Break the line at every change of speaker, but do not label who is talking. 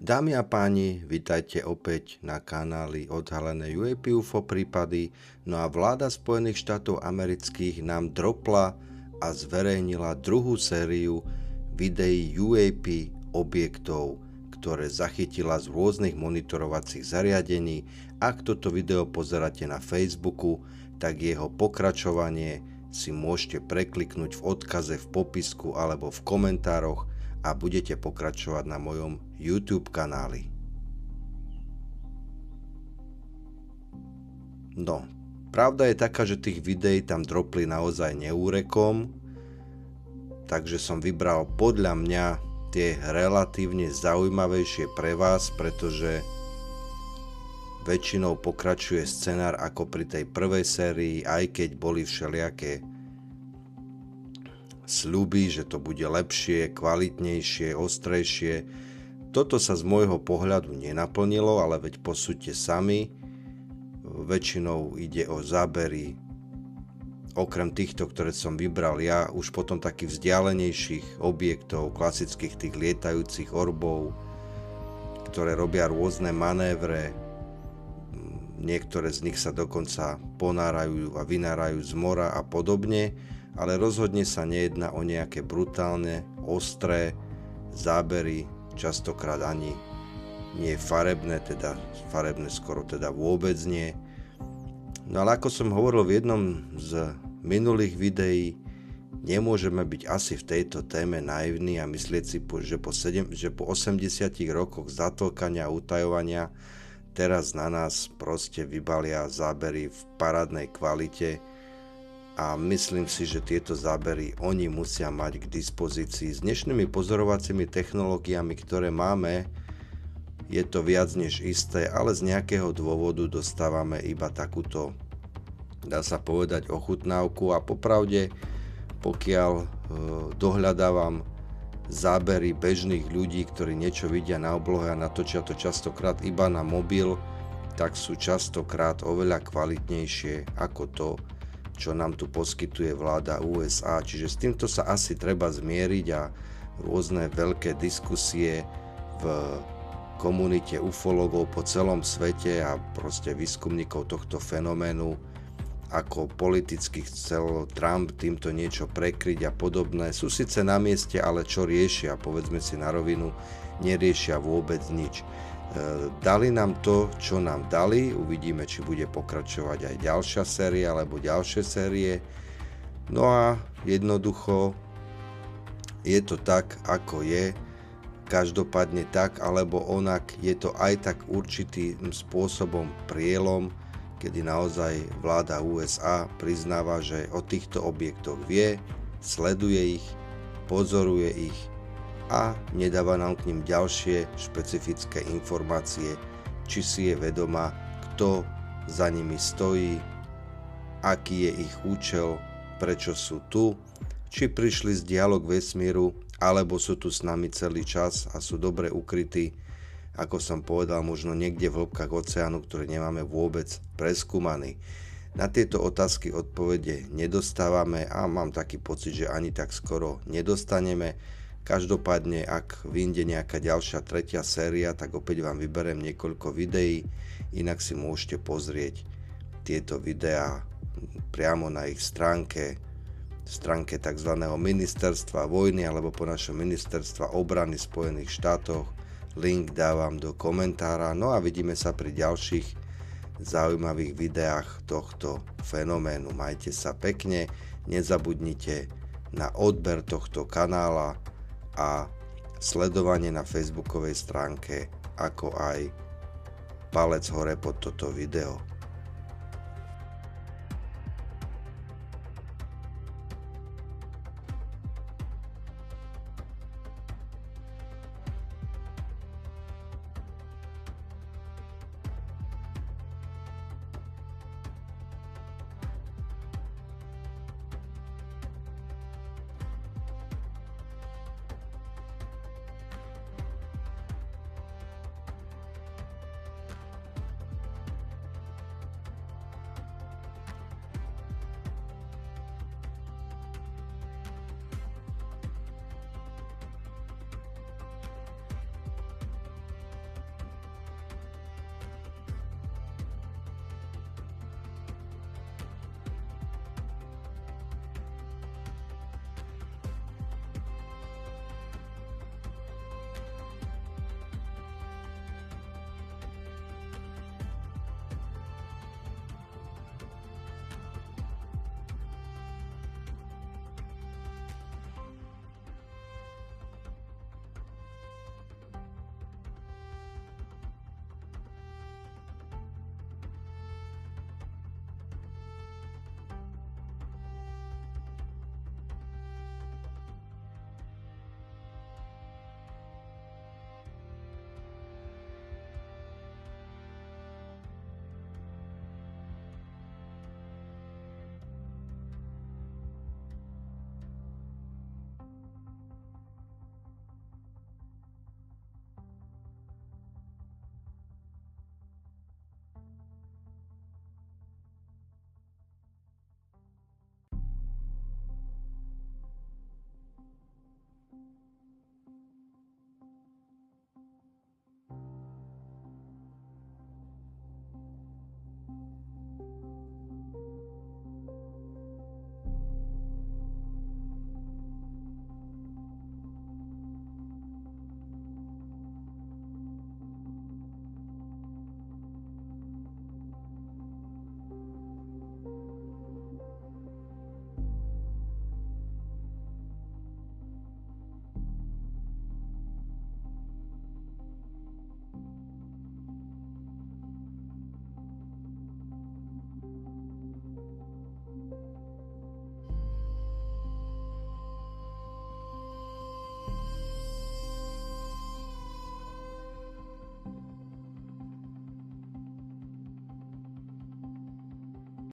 Dámy a páni, vitajte opäť na kanáli Odhalené UAP/UFO prípady. No a vláda Spojených štátov amerických nám dropla a zverejnila druhú sériu videí UAP objektov, ktoré zachytila z rôznych monitorovacích zariadení. Ak toto video pozeráte na Facebooku, tak jeho pokračovanie si môžete prekliknúť v odkaze v popisku alebo v komentároch a budete pokračovať na mojom YouTube kanáli. No, pravda je taká, že tých videí tam dropli naozaj neúrekom, takže som vybral podľa mňa tie relatívne zaujímavejšie pre vás, pretože väčšinou pokračuje scenár ako pri tej prvej sérii, aj keď boli všelijaké sľuby, že to bude lepšie, kvalitnejšie, ostrejšie. Toto sa z môjho pohľadu nenaplnilo, ale veď posúďte sami. Väčšinou ide o zábery, okrem týchto, ktoré som vybral ja, už potom takých vzdialenejších objektov, klasických tých lietajúcich orbov, ktoré robia rôzne manévre. Niektoré z nich sa dokonca ponárajú a vynárajú z mora a podobne, ale rozhodne sa nejedná o nejaké brutálne, ostré zábery, častokrát ani nie farebné, teda farebné skoro teda vôbec nie. No ale ako som hovoril v jednom z minulých videí, nemôžeme byť asi v tejto téme naivní a myslieť si, že po 80 rokoch zatlkania a utajovania teraz na nás proste vybalia zábery v parádnej kvalite. A myslím si, že tieto zábery oni musia mať k dispozícii. S dnešnými pozorovacími technológiami, ktoré máme, je to viac než isté, ale z nejakého dôvodu dostávame iba takúto, dá sa povedať, ochutnávku. A popravde, pokiaľ dohľadávam zábery bežných ľudí, ktorí niečo vidia na oblohe a natočia to častokrát iba na mobil, tak sú častokrát oveľa kvalitnejšie ako to, čo nám tu poskytuje vláda USA. Čiže s týmto sa asi treba zmieriť a rôzne veľké diskusie v komunite ufologov po celom svete a proste výskumníkov tohto fenoménu, ako politicky chcel Trump týmto niečo prekryť a podobné, sú síce na mieste, ale čo riešia, povedzme si na rovinu, neriešia vôbec nič. Dali nám to, čo nám dali, uvidíme, či bude pokračovať aj ďalšia séria alebo ďalšie série. No a jednoducho je to tak, ako je, každopádne tak alebo onak, je to aj tak určitým spôsobom prielom, kedy naozaj vláda USA priznáva, že o týchto objektoch vie, sleduje ich, pozoruje ich a nedáva nám k nim ďalšie špecifické informácie, či si je vedomá, kto za nimi stojí, aký je ich účel, prečo sú tu, či prišli z diaľok vesmíru, alebo sú tu s nami celý čas a sú dobre ukrytí, ako som povedal, možno niekde v hĺbkach oceánu, ktorý nemáme vôbec preskúmaný. Na tieto otázky odpovede nedostávame a mám taký pocit, že ani tak skoro nedostaneme. Každopádne, ak vyjde nejaká ďalšia tretia séria, tak opäť vám vyberiem niekoľko videí, inak si môžete pozrieť tieto videá priamo na ich stránke tzv. Ministerstva vojny alebo po našom Ministerstva obrany v Spojených štátoch. Link dávam do komentára. No a vidíme sa pri ďalších zaujímavých videách tohto fenoménu. Majte sa pekne, nezabudnite na odber tohto kanála a sledovanie na facebookovej stránke, ako aj palec hore pod toto video.